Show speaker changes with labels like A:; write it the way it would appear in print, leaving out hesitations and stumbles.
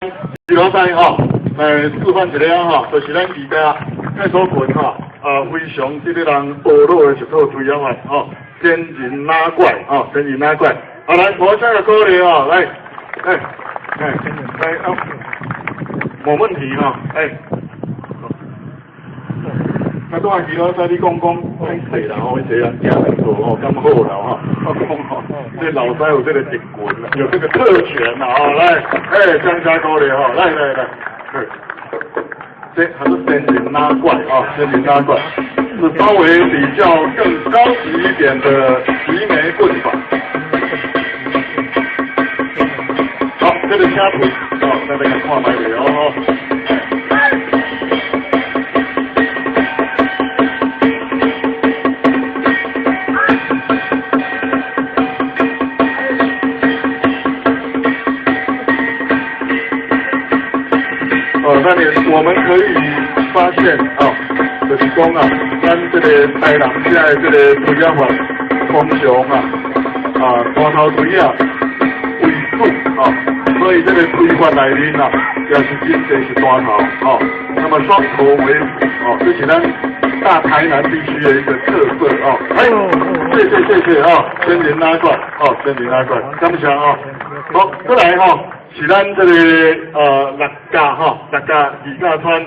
A: 二楼山吼，来示范一下吼，就是咱而家介所群吼，非常这个人学老的一套推演法吼，仙人拉怪吼，仙人拉怪。好来，我下个歌嘞哦，来，没问题哈，那都还记得在你讲歹势啦吼，一些人听很多吼，咁好啦吼，我讲吼，这老师有这个警棍，有这个特权啦吼，来，江家高嘞吼，来，这还是仙人拉怪啊，仙人拉怪是稍微比较更高级一点的齐眉棍法。好，这个掐腿，在那个看买了哦。那我们可以发现就是讲咱这个台人现在这个推演法通常大头推为主所以这个推法内面也是真正是大头那么双头为辅这是咱大台南地区的一个特色谢谢仙人拉怪仙人拉怪，感谢好，再来是咱这个六甲二甲川